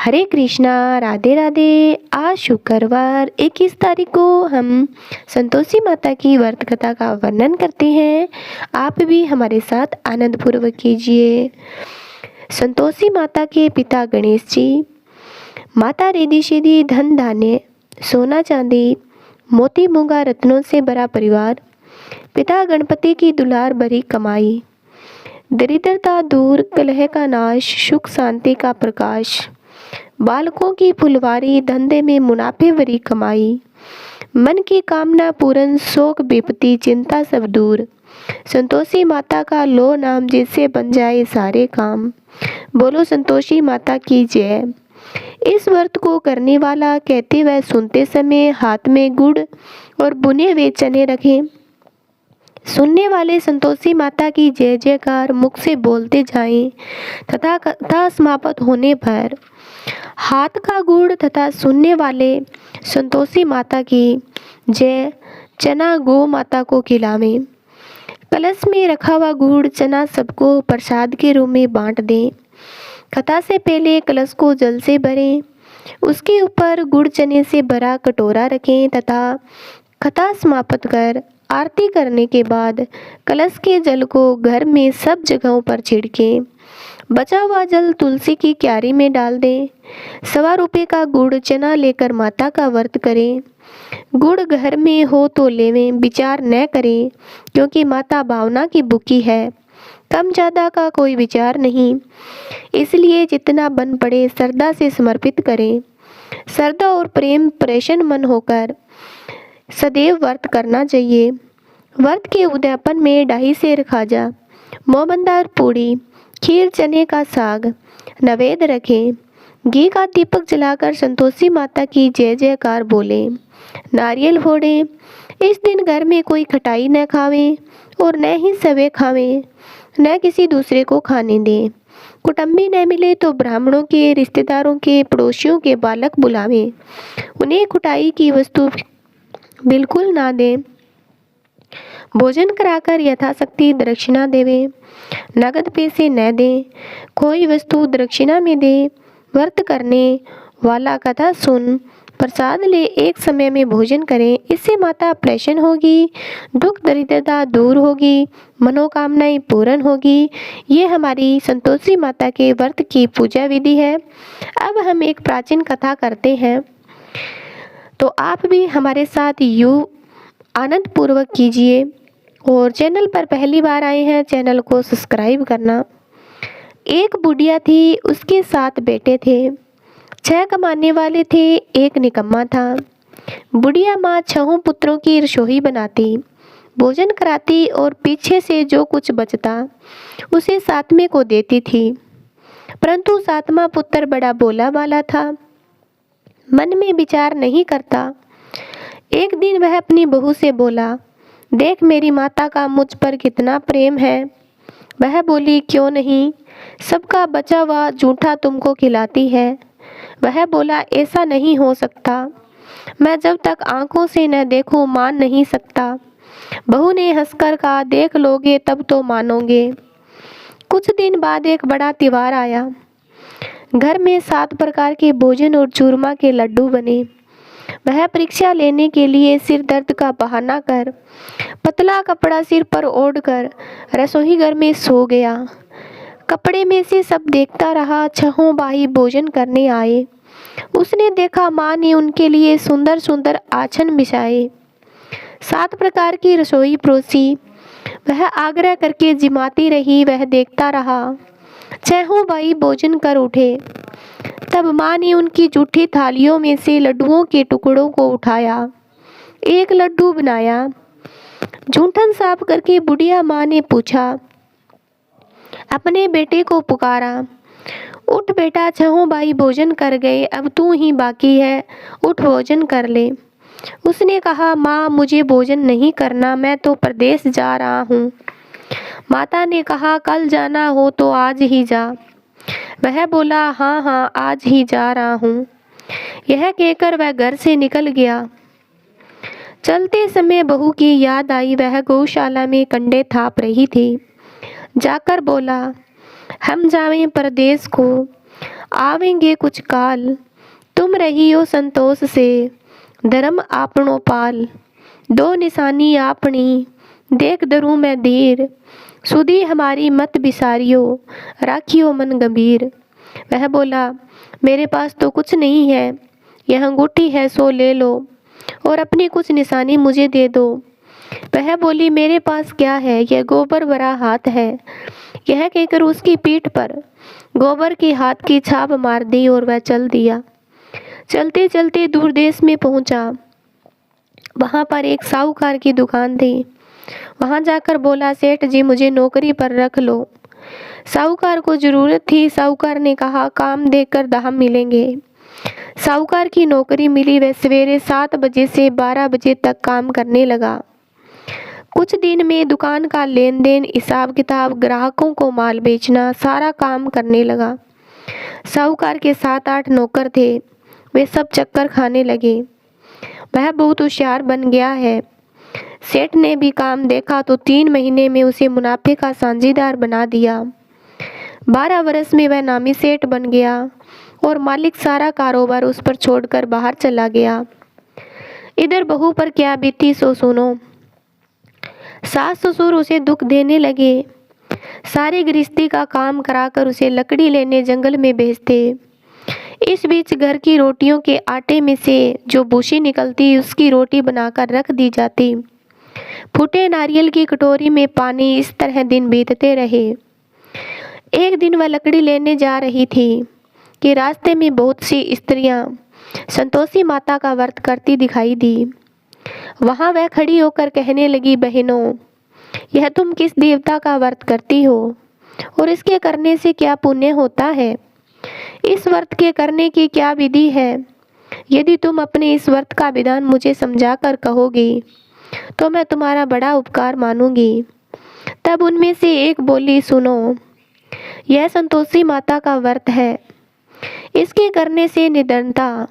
हरे कृष्णा, राधे राधे। आज शुक्रवार 21 तारीख को हम संतोषी माता की व्रत कथा का वर्णन करते हैं। आप भी हमारे साथ आनंद पूर्वक कीजिए। संतोषी माता के पिता गणेश जी, माता रिद्धि सिद्धि धन धान्य सोना चांदी मोती मूंगा रत्नों से भरा परिवार, पिता गणपति की दुलार भरी कमाई, दरिद्रता दूर कलह का नाश सुख शांति का प्रकाश, बालकों की फुलवारी धंधे में मुनाफे भरी कमाई, मन की कामना पूर्ण शोक विपत्ति चिंता सब दूर, संतोषी माता का लो नाम जिससे बन जाए सारे काम। बोलो संतोषी माता की जय। इस व्रत को करने वाला कहते व सुनते समय हाथ में गुड़ और बुने हुए चने रखें। सुनने वाले संतोषी माता की जय जयकार मुख से बोलते जाएं तथा कथा समाप्त होने पर हाथ का गुड़ तथा सुनने वाले संतोषी माता की जय चना गौ माता को खिलावें। कलश में रखा हुआ गुड़ चना सबको प्रसाद के रूप में बांट दें। कथा से पहले कलश को जल से भरें, उसके ऊपर गुड़ चने से भरा कटोरा रखें तथा कथा समाप्त कर आरती करने के बाद कलश के जल को घर में सब जगहों पर छिड़कें। बचा हुआ जल तुलसी की क्यारी में डाल दें। ₹1.25 का गुड़ चना लेकर माता का व्रत करें। गुड़ घर में हो तो लेवें, विचार न करें, क्योंकि माता भावना की भूखी है। कम ज़्यादा का कोई विचार नहीं, इसलिए जितना बन पड़े श्रद्धा से समर्पित करें। श्रद्धा और प्रेम प्रसन्न मन होकर सदैव व्रत करना चाहिए। व्रत के उद्यापन में डाही सेर खाजा, मोमबंदार पूड़ी, खीर चने का साग नैवेद्य रखें। घी का दीपक जलाकर संतोषी माता की जय जयकार बोलें। नारियल फोड़ें। इस दिन घर में कोई खटाई न खावें और न ही सवे खावें, न किसी दूसरे को खाने दें। कुटुंबी न मिले तो ब्राह्मणों के, रिश्तेदारों के, पड़ोसियों के बालक बुलावें। उन्हें खटाई की वस्तु बिल्कुल ना दें। भोजन कराकर यथाशक्ति दक्षिणा देवें। नगद पैसे न दें, कोई वस्तु दक्षिणा में दें। व्रत करने वाला कथा सुन प्रसाद ले एक समय में भोजन करें। इससे माता प्रसन्न होगी, दुख दरिद्रता दूर होगी, मनोकामनाएं पूर्ण होगी। ये हमारी संतोषी माता के व्रत की पूजा विधि है। अब हम एक प्राचीन कथा करते हैं, तो आप भी हमारे साथ यूँ आनंद पूर्वक कीजिए। और चैनल पर पहली बार आए हैं, चैनल को सब्सक्राइब करना। एक बुढ़िया थी, उसके 7 बेटे थे। 6 कमाने वाले थे, एक निकम्मा था। बुढ़िया माँ 6 पुत्रों की रसोई बनाती, भोजन कराती और पीछे से जो कुछ बचता उसे 7वें को देती थी। परंतु 7वां पुत्र बड़ा भोला भाला था, मन में विचार नहीं करता। एक दिन वह अपनी बहू से बोला, देख मेरी माता का मुझ पर कितना प्रेम है। वह बोली, क्यों नहीं, सबका बचा हुआ जूठा तुमको खिलाती है। वह बोला, ऐसा नहीं हो सकता, मैं जब तक आंखों से न देखूं मान नहीं सकता। बहू ने हंसकर कहा, देख लोगे तब तो मानोगे। कुछ दिन बाद एक बड़ा त्योहार आया। घर में 7 प्रकार के भोजन और चूरमा के लड्डू बने। वह परीक्षा लेने के लिए सिर दर्द का बहाना कर पतला कपड़ा सिर पर ओढ़कर रसोई घर में सो गया। कपड़े में से सब देखता रहा। 6 भाई भोजन करने आए। उसने देखा माँ ने उनके लिए सुंदर सुंदर आसन बिछाए, 7 प्रकार की रसोई परोसी। वह आग्रह करके जिमाती रही, वह देखता रहा। 6 भाई भोजन कर उठे। तब माँ ने उनकी जूठी थालियों में से लड्डुओं के टुकड़ों को उठाया, एक लड्डू बनाया। जूठन साफ करके बुढ़िया माँ ने पूछा, अपने बेटे को पुकारा, उठ बेटा, 6 भाई भोजन कर गए, अब तू ही बाकी है, उठ भोजन कर ले। उसने कहा, माँ मुझे भोजन नहीं करना, मैं तो प्रदेश जा रहा हूँ। माता ने कहा, कल जाना हो तो आज ही जा। वह बोला, हाँ हाँ आज ही जा रहा हूँ। यह कहकर वह घर से निकल गया। चलते समय बहू की याद आई, वह गौशाला में कंडे थाप रही थी। जाकर बोला, हम जावें परदेश को, आवेंगे कुछ काल, तुम रहियो संतोष से, धर्म आपनो पाल। दो निशानी आपनी, देख धरूं मैं धीर, सुधी हमारी मत बिसारियो, राखियो मन गंभीर। वह बोला, मेरे पास तो कुछ नहीं है, यह अंगूठी है सो ले लो, और अपनी कुछ निशानी मुझे दे दो। वह बोली, मेरे पास क्या है, यह गोबर भरा हाथ है। यह कहकर उसकी पीठ पर गोबर की हाथ की छाप मार दी और वह चल दिया। चलते चलते दूर देश में पहुंचा। वहां पर एक साहूकार की दुकान थी। वहां जाकर बोला, सेठ जी मुझे नौकरी पर रख लो। साहूकार को जरूरत थी। साहूकार ने कहा, काम देकर दाम मिलेंगे। साहूकार की नौकरी मिली। वह सवेरे 7 बजे से 12 बजे तक काम करने लगा। कुछ दिन में दुकान का लेन देन, हिसाब किताब, ग्राहकों को माल बेचना, सारा काम करने लगा। साहूकार के 7-8 नौकर थे। वे सब चक्कर खाने लगे। वह बहुत होशियार बन गया है। सेठ ने भी काम देखा तो 3 महीने में उसे मुनाफे का साझीदार बना दिया। 12 वर्ष में वह नामी सेठ बन गया और मालिक सारा कारोबार उस पर छोड़कर बाहर चला गया। इधर बहू पर क्या बीती सो सुनो। सास ससुर उसे दुख देने लगे। सारे गृहस्थी का काम कराकर उसे लकड़ी लेने जंगल में भेजते। इस बीच घर की रोटियों के आटे में से जो भूसी निकलती उसकी रोटी बनाकर रख दी जाती। फूटे नारियल की कटोरी में पानी, इस तरह दिन बीतते रहे। एक दिन वह लकड़ी लेने जा रही थी कि रास्ते में बहुत सी स्त्रियां संतोषी माता का व्रत करती दिखाई दी। वहां वह खड़ी होकर कहने लगी, बहनों, यह तुम किस देवता का व्रत करती हो और इसके करने से क्या पुण्य होता है? इस व्रत के करने की क्या विधि है? यदि तुम अपने इस व्रत का विधान मुझे समझा कर कहोगी तो मैं तुम्हारा बड़ा उपकार मानूंगी। तब उनमें से एक बोली, सुनो, यह संतोषी माता का व्रत है। इसके करने से निधनता,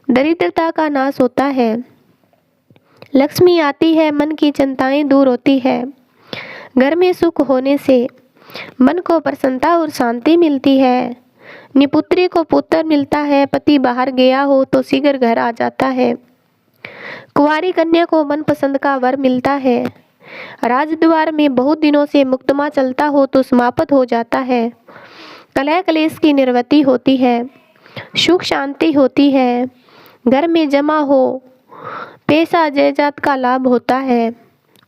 दरिद्रता का नाश होता है, लक्ष्मी आती है, मन की चिंताएं दूर होती है, घर में सुख होने से मन को प्रसन्नता और शांति मिलती है, निपुत्री को पुत्र मिलता है, पति बाहर गया हो तो शीघ्र घर आ जाता है, कुंवारी कन्या को मनपसंद का वर मिलता है, राजद्वार में बहुत दिनों से मुकदमा चलता हो तो समाप्त हो जाता है, कलह कलेश की निवृत्ति होती है, सुख शांति होती है, घर में जमा हो पैसा जायदाद का लाभ होता है,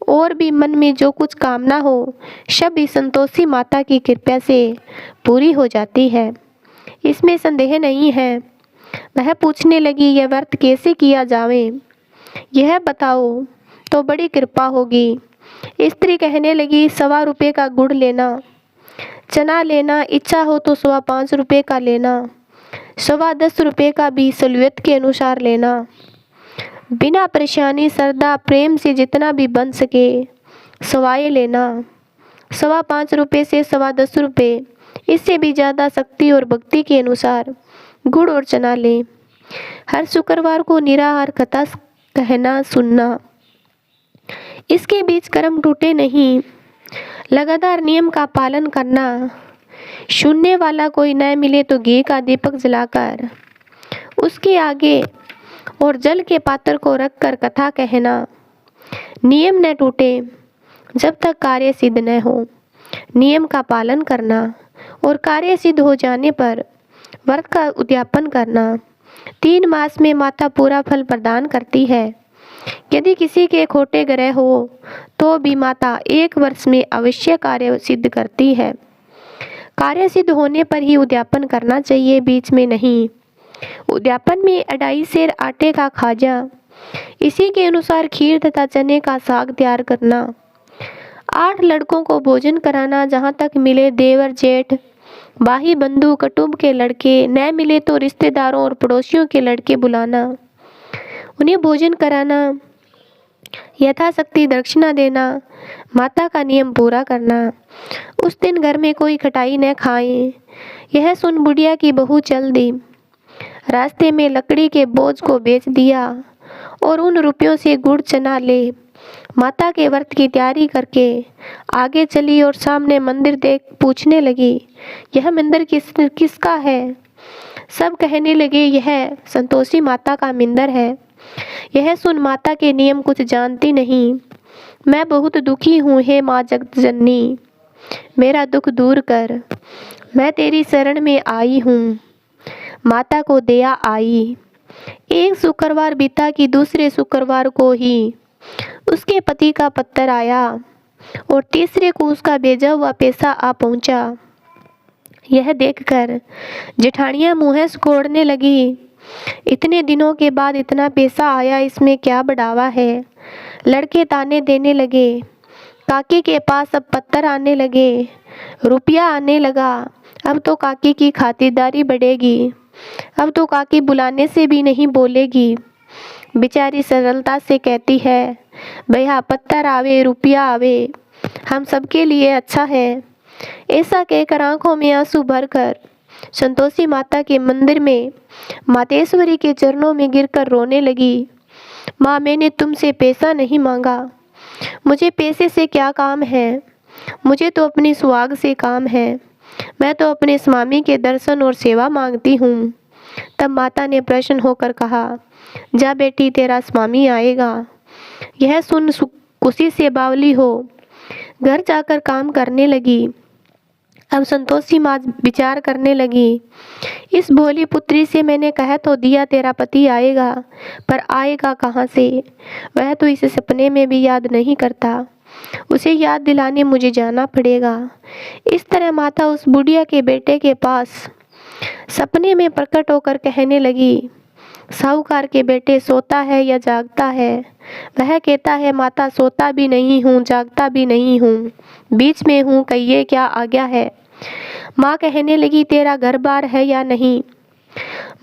और भी मन में जो कुछ कामना हो सब इस संतोषी माता की कृपा से पूरी हो जाती है, इसमें संदेह नहीं है। वह पूछने लगी, यह व्रत कैसे किया जावे, यह बताओ तो बड़ी कृपा होगी। स्त्री कहने लगी, 1.25 रुपये का गुड़ लेना, चना लेना, इच्छा हो तो 5.25 रुपये का लेना, 10.25 रुपये का भी सलूयत के अनुसार लेना, बिना परेशानी श्रद्धा प्रेम से जितना भी बन सके सवाए लेना, 5.25 रुपये से 10.25 रुपये, इससे भी ज़्यादा शक्ति और भक्ति के अनुसार गुड़ और चना लें। हर शुक्रवार को निराहार कथा कहना सुनना, इसके बीच कर्म टूटे नहीं, लगातार नियम का पालन करना, सुनने वाला कोई न मिले तो घी का दीपक जलाकर उसके आगे और जल के पात्र को रखकर कथा कहना, नियम न टूटे जब तक कार्य सिद्ध न हो, नियम का पालन करना और कार्य सिद्ध हो जाने पर व्रत का उद्यापन करना। 3 मास में माता पूरा फल प्रदान करती है। यदि किसी के खोटे ग्रह हो तो भी माता 1 वर्ष में अवश्य कार्य सिद्ध करती है। कार्य सिद्ध होने पर ही उद्यापन करना चाहिए, बीच में नहीं। उद्यापन में 2.5 सेर आटे का खाजा, इसी के अनुसार खीर तथा चने का साग तैयार करना, 8 लड़कों को भोजन कराना, जहाँ तक मिले देवर जेठ, बाही बंधु कुटुंब के लड़के, न मिले तो रिश्तेदारों और पड़ोसियों के लड़के बुलाना, उन्हें भोजन कराना, यथाशक्ति दक्षिणा देना, माता का नियम पूरा करना। उस दिन घर में कोई खटाई न खाए। यह सुन बुढ़िया की बहू चल दी। रास्ते में लकड़ी के बोझ को बेच दिया और उन रुपयों से गुड़ चना ले माता के व्रत की तैयारी करके आगे चली और सामने मंदिर देख पूछने लगी, यह मंदिर किसका है? सब कहने लगे, यह संतोषी माता का मिंदर है। यह सुन माता के नियम कुछ जानती नहीं। मैं बहुत दुखी हूँ, हे माँ जगत जननी, मेरा दुख दूर कर। मैं तेरी शरण में आई हूँ। माता को दया आई। एक शुक्रवार बीता कि दूसरे शुक्रवार को ही उसके पति का पत्र आया और तीसरे को उसका भेजा हुआ पैसा आ पहुंचा। यह देखकर जेठानियां मुँह सिकोड़ने लगी। इतने दिनों के बाद इतना पैसा आया, इसमें क्या बढ़ावा है। लड़के ताने देने लगे। काकी के पास अब पत्थर आने लगे, रुपया आने लगा। अब तो काकी की खातिरदारी बढ़ेगी। अब तो काकी बुलाने से भी नहीं बोलेगी। बेचारी सरलता से कहती है, भैया पत्थर आवे रुपया आवे, हम सबके लिए अच्छा है। ऐसा कहकर आंखों में आंसू भरकर संतोषी माता के मंदिर में मातेश्वरी के चरणों में गिरकर रोने लगी। माँ, मैंने तुमसे पैसा नहीं मांगा। मुझे पैसे से क्या काम है। मुझे तो अपनी सुहाग से काम है। मैं तो अपने स्वामी के दर्शन और सेवा मांगती हूँ। तब माता ने प्रसन्न होकर कहा, जा बेटी, तेरा स्वामी आएगा। यह सुन खुशी से बावली हो घर जाकर काम करने लगी। अब संतोषी माँ विचार करने लगी, इस भोली पुत्री से मैंने कह तो दिया तेरा पति आएगा, पर आएगा कहाँ से। वह तो इसे सपने में भी याद नहीं करता। उसे याद दिलाने मुझे जाना पड़ेगा। इस तरह माता उस बुढ़िया के बेटे के पास सपने में प्रकट होकर कहने लगी, साहूकार के बेटे, सोता है या जागता है। वह कहता है, माता सोता भी नहीं हूँ जागता भी नहीं हूँ, बीच में हूँ, कहिए क्या आ गया है। माँ कहने लगी, तेरा घर बार है या नहीं।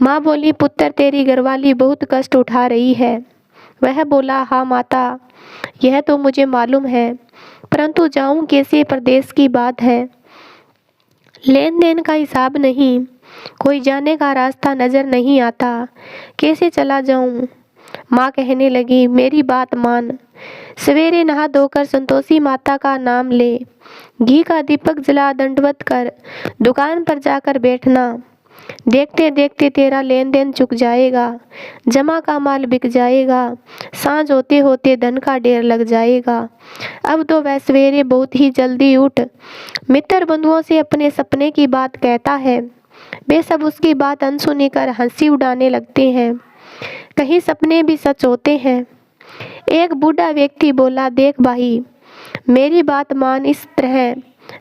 माँ बोली, पुत्र, तेरी घरवाली बहुत कष्ट उठा रही है। वह बोला, हाँ माता, यह तो मुझे मालूम है, परंतु जाऊँ कैसे, प्रदेश की बात है। लेन देन का हिसाब नहीं, कोई जाने का रास्ता नजर नहीं आता, कैसे चला जाऊं। माँ कहने लगी, मेरी बात मान। सवेरे नहा धोकर संतोषी माता का नाम ले, घी का दीपक जला दंडवत कर दुकान पर जाकर बैठना। देखते देखते तेरा लेन देन चुक जाएगा, जमा का माल बिक जाएगा, सांझ होते होते धन का ढेर लग जाएगा। अब तो वह सवेरे बहुत ही जल्दी उठ मित्र बंधुओं से अपने सपने की बात कहता है। वे सब उसकी बात अनसुनी कर हंसी उड़ाने लगते हैं। कहीं सपने भी सच होते हैं। एक बूढ़ा व्यक्ति बोला, देख भाई, मेरी बात मान। इस तरह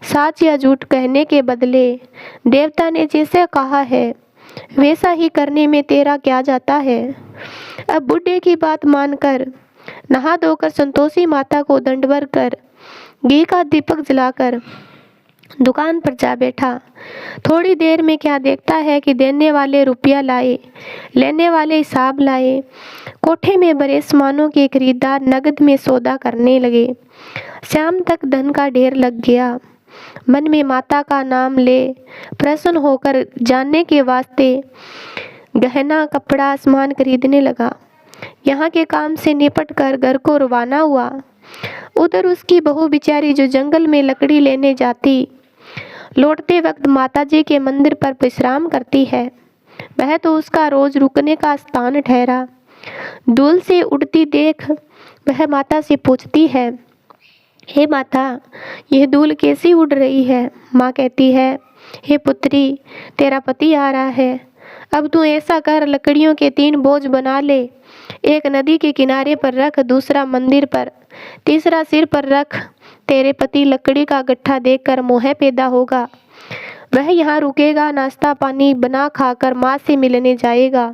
सच या झूठ कहने के बदले देवता ने जैसे कहा है वैसा ही करने में तेरा क्या जाता है। अब बूढ़े की बात मानकर नहा धोकर संतोषी माता को दंडवत कर घी का दीपक जलाकर दुकान पर जा बैठा। थोड़ी देर में क्या देखता है कि देने वाले रुपया लाए, लेने वाले हिसाब लाए। कोठे में भरे सामानों के खरीदार नगद में सौदा करने लगे। शाम तक धन का ढेर लग गया। मन में माता का नाम ले प्रसन्न होकर जानने के वास्ते गहना कपड़ा सामान खरीदने लगा। यहाँ के काम से निपट कर घर को रवाना हुआ। उधर उसकी बहू बिचारी जो जंगल में लकड़ी लेने जाती, लौटते वक्त माताजी के मंदिर पर विश्राम करती है। वह तो उसका रोज रुकने का स्थान ठहरा। डोल से उड़ती देख वह माता से पूछती है, हे माता, यह धूल कैसी उड़ रही है। माँ कहती है, हे पुत्री, तेरा पति आ रहा है। अब तू ऐसा कर, लकड़ियों के 3 बोझ बना ले। एक नदी के किनारे पर रख, दूसरा मंदिर पर, तीसरा सिर पर रख। तेरे पति लकड़ी का गट्ठा देखकर मोह पैदा होगा। वह यहाँ रुकेगा, नाश्ता पानी बना खाकर माँ से मिलने जाएगा।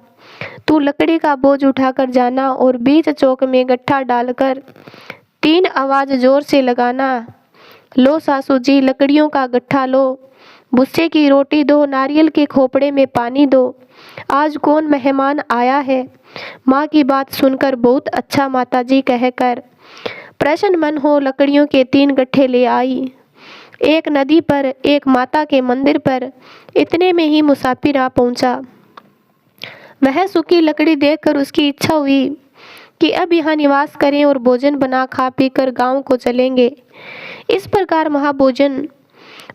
तू लकड़ी का बोझ उठाकर जाना और बीच चौक में गट्ठा डालकर 3 आवाज जोर से लगाना। लो सासू जी, लकड़ियों का गट्ठा लो, भुस्से की रोटी दो, नारियल के खोपड़े में पानी दो। आज कौन मेहमान आया है। माँ की बात सुनकर बहुत अच्छा माताजी कहकर प्रसन्न मन हो लकड़ियों के 3 गट्ठे ले आई। एक नदी पर, एक माता के मंदिर पर। इतने में ही मुसाफिर आ पहुंचा। वह सूखी लकड़ी देखकर उसकी इच्छा हुई कि अब यहाँ निवास करें और भोजन बना खा पी कर गाँव को चलेंगे। इस प्रकार महाभोजन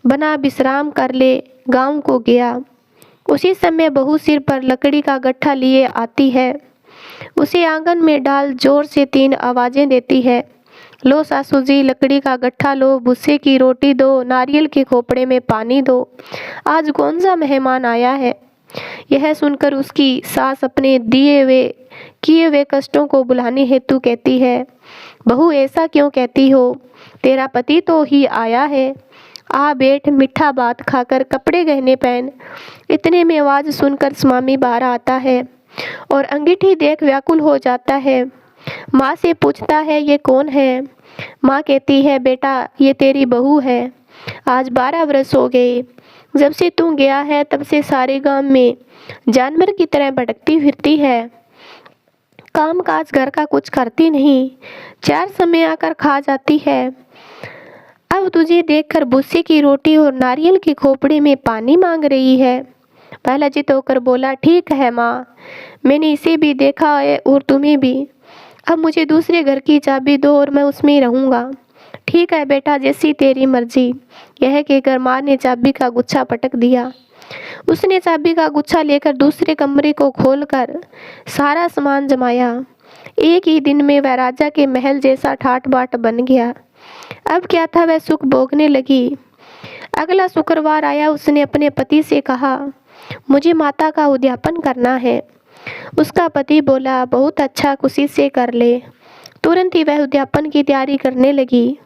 बना विश्राम कर ले गाँव को गया। उसी समय बहू सिर पर लकड़ी का गट्ठा लिए आती है। उसे आंगन में डाल जोर से 3 आवाजें देती है। लो सासू जी, लकड़ी का गट्ठा लो, भुस्से की रोटी दो, नारियल के खोपड़े में पानी दो। आज कौन सा मेहमान आया है? यह सुनकर उसकी सास अपने किए हुए कष्टों को भुलाने हेतु कहती है, बहू ऐसा क्यों कहती हो? तेरा पति तो ही आया है। आ बैठ, मीठा बात खाकर कपड़े गहने पहन। इतने में आवाज सुनकर स्वामी बाहर आता है और अंगीठी देख व्याकुल हो जाता है। माँ से पूछता है, ये कौन है? माँ कहती है, बेटा ये तेरी बहू है। आज 12 वर्ष हो गए। जब से तू गया है तब से सारे गांव में जानवर की तरह भटकती फिरती है। काम काज घर का कुछ करती नहीं, 4 समय आकर खा जाती है। अब तुझे देखकर भुस्से की रोटी और नारियल की खोपड़ी में पानी मांग रही है। पहलाजित होकर बोला, ठीक है माँ, मैंने इसे भी देखा है और तुम्हें भी। अब मुझे दूसरे घर की चाबी दो और मैं उसमें ही रहूँगा। ठीक है बेटा, जैसी तेरी मर्जी। यह कहकर माँ ने चाबी का गुच्छा पटक दिया। उसने चाबी का गुच्छा लेकर दूसरे कमरे को खोलकर सारा सामान जमाया। एक ही दिन में वह राजा के महल जैसा ठाट बाट बन गया। अब क्या था, वह सुख भोगने लगी। अगला शुक्रवार आया। उसने अपने पति से कहा, मुझे माता का उद्यापन करना है। उसका पति बोला, बहुत अच्छा, खुशी से कर ले। तुरंत ही वह उद्यापन की तैयारी करने लगी।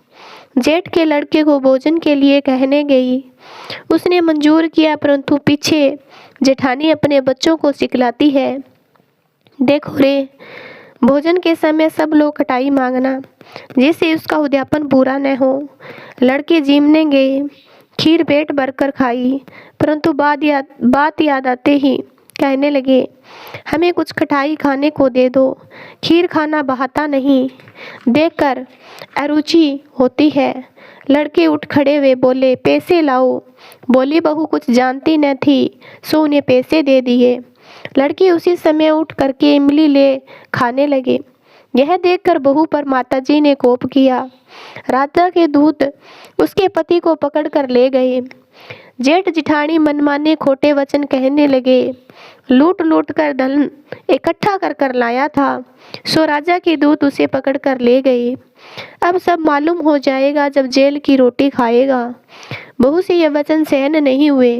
जेठ के लड़के को भोजन के लिए कहने गई। उसने मंजूर किया, परंतु पीछे जेठानी अपने बच्चों को सिखलाती है, देखो रे, भोजन के समय सब लोग खटाई मांगना, जिससे उसका उद्यापन पूरा न हो। लड़के जीमने गए, खीर पेट भरकर खाई, परंतु बात याद आते ही कहने लगे, हमें कुछ खटाई खाने को दे दो, खीर खाना बहाता नहीं, देखकर अरुचि होती है। लड़के उठ खड़े हुए बोले, पैसे लाओ। बोली बहू कुछ जानती न थी, सो उन्हें पैसे दे दिए। लड़के उसी समय उठ करके इमली ले खाने लगे। यह देखकर बहू पर माताजी ने कोप किया। राजा के दूत उसके पति को पकड़ कर ले गए। जेठ जिठानी मनमाने खोटे वचन कहने लगे। लूट लूट कर धन इकट्ठा कर कर लाया था, सो राजा के दूत उसे पकड़ कर ले गए। अब सब मालूम हो जाएगा जब जेल की रोटी खाएगा। बहू से यह वचन सहन नहीं हुए।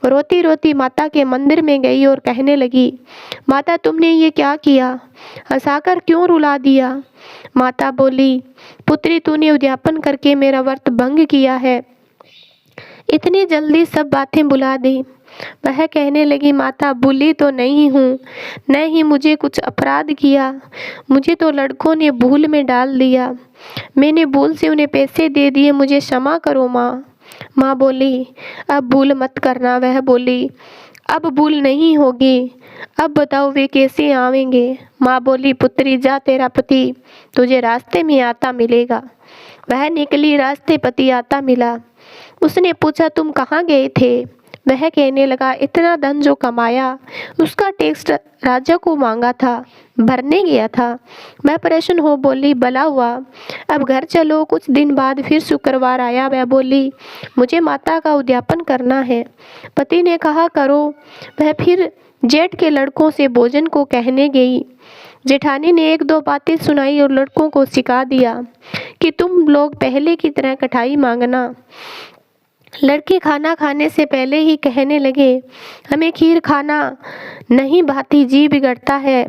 रोती रोती माता के मंदिर में गई और कहने लगी, माता तुमने ये क्या किया? हंसाकर क्यों रुला दिया? माता बोली, पुत्री तूने उद्यापन करके मेरा व्रत भंग किया है। इतनी जल्दी सब बातें भुला दी। वह कहने लगी, माता भूली तो नहीं हूँ, न ही मुझे कुछ अपराध किया, मुझे तो लड़कों ने भूल में डाल दिया, मैंने भूल से उन्हें पैसे दे दिए, मुझे क्षमा करो माँ। माँ बोली, अब भूल मत करना। वह बोली, अब भूल नहीं होगी, अब बताओ वे कैसे आवेंगे? माँ बोली, पुत्री जा, तेरा पति तुझे रास्ते में आता मिलेगा। वह निकली, रास्ते पति आता मिला। उसने पूछा, तुम कहाँ गए थे? वह कहने लगा, इतना धन जो कमाया उसका टैक्स राजा को मांगा था, भरने गया था। मैं परेशान हो बोली, भला हुआ, अब घर चलो। कुछ दिन बाद फिर शुक्रवार आया। वह बोली, मुझे माता का उद्यापन करना है। पति ने कहा, करो। वह फिर जेठ के लड़कों से भोजन को कहने गई। जेठानी ने 1-2 बातें सुनाई और लड़कों को सिखा दिया कि तुम लोग पहले की तरह कटाई मांगना। लड़के खाना खाने से पहले ही कहने लगे, हमें खीर खाना नहीं भाती, जी बिगड़ता है,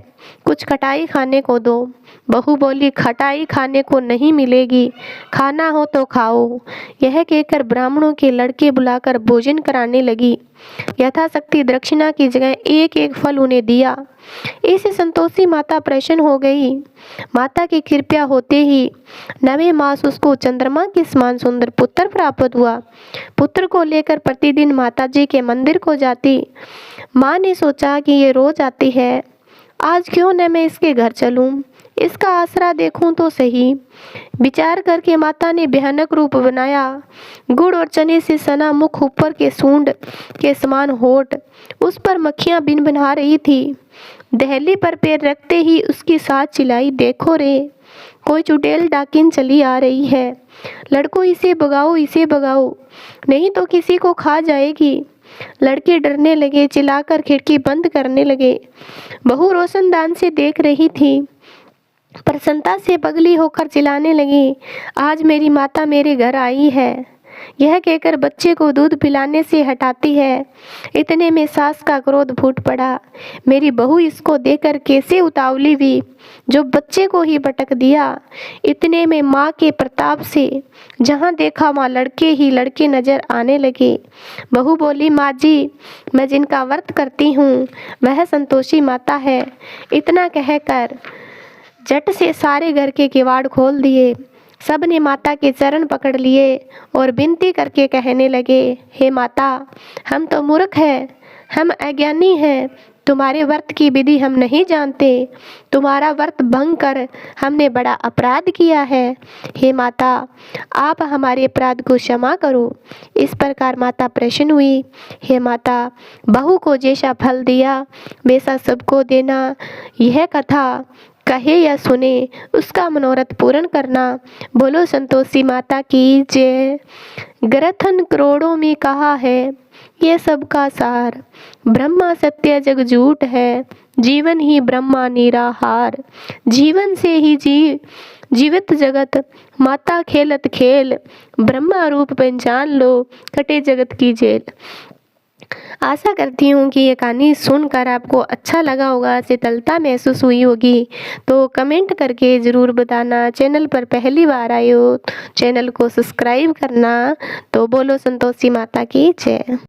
कुछ खटाई खाने को दो। बहू बोली, खटाई खाने को नहीं मिलेगी, खाना हो तो खाओ। यह कहकर ब्राह्मणों के लड़के बुलाकर भोजन कराने लगी। यथाशक्ति दक्षिणा की जगह एक एक फल उन्हें दिया। इससे संतोषी माता प्रसन्न हो गई। माता की कृपा होते ही 9वें मास उसको चंद्रमा के समान सुंदर पुत्र प्राप्त हुआ। पुत्र को लेकर प्रतिदिन माताजी के मंदिर को जाती। माँ ने सोचा कि ये रोज आती है, आज क्यों न मैं इसके घर चलूं, इसका आसरा देखूं तो सही। विचार करके माता ने भयानक रूप बनाया। गुड़ और चने से सना मुख, ऊपर के सूंड के समान होठ, उस पर मक्खियां बिन बना रही थी। दहली पर पैर रखते ही उसकी साथ चिल्लाई, देखो रे, कोई चुड़ैल डाकिन चली आ रही है, लड़कों इसे भगाओ, इसे भगाओ, नहीं तो किसी को खा जाएगी। लड़के डरने लगे, चिल्लाकर खिड़की बंद करने लगे। बहू रोशनदान से देख रही थी। प्रसन्नता से पगली होकर चिल्लाने लगी, आज मेरी माता मेरे घर आई है। यह कहकर बच्चे को दूध पिलाने से हटाती है। इतने में सास का क्रोध फूट पड़ा। मेरी बहू इसको देखकर कैसे उतावली हुई, जो बच्चे को ही पटक दिया। इतने में माँ के प्रताप से जहाँ देखा वहाँ लड़के ही लड़के नजर आने लगे। बहू बोली, माँ जी, मैं जिनका व्रत करती हूँ वह संतोषी माता है। इतना कहकर झट से सारे घर के किवाड़ खोल दिए। सब ने माता के चरण पकड़ लिए और विनती करके कहने लगे, हे माता, हम तो मूर्ख हैं, हम अज्ञानी हैं, तुम्हारे व्रत की विधि हम नहीं जानते। तुम्हारा व्रत भंग कर हमने बड़ा अपराध किया है। हे माता, आप हमारे अपराध को क्षमा करो। इस प्रकार माता प्रसन्न हुई। हे माता, बहू को जैसा फल दिया वैसा सबको देना। यह कथा कहे या सुने उसका मनोरथ पूर्ण करना। बोलो संतोषी माता की जय। ग्रथन करोड़ों में कहा है ये सबका सार, ब्रह्मा सत्य जग झूठ है, जीवन ही ब्रह्मा निराहार। जीवन से ही जीवित जगत, माता खेलत खेल, ब्रह्मा रूप पहचान लो, कटे जगत की जेल। आशा करती हूँ कि ये कहानी सुनकर आपको अच्छा लगा होगा, शीतलता महसूस हुई होगी। तो कमेंट करके ज़रूर बताना। चैनल पर पहली बार आए हो चैनल को सब्सक्राइब करना। तो बोलो संतोषी माता की जय।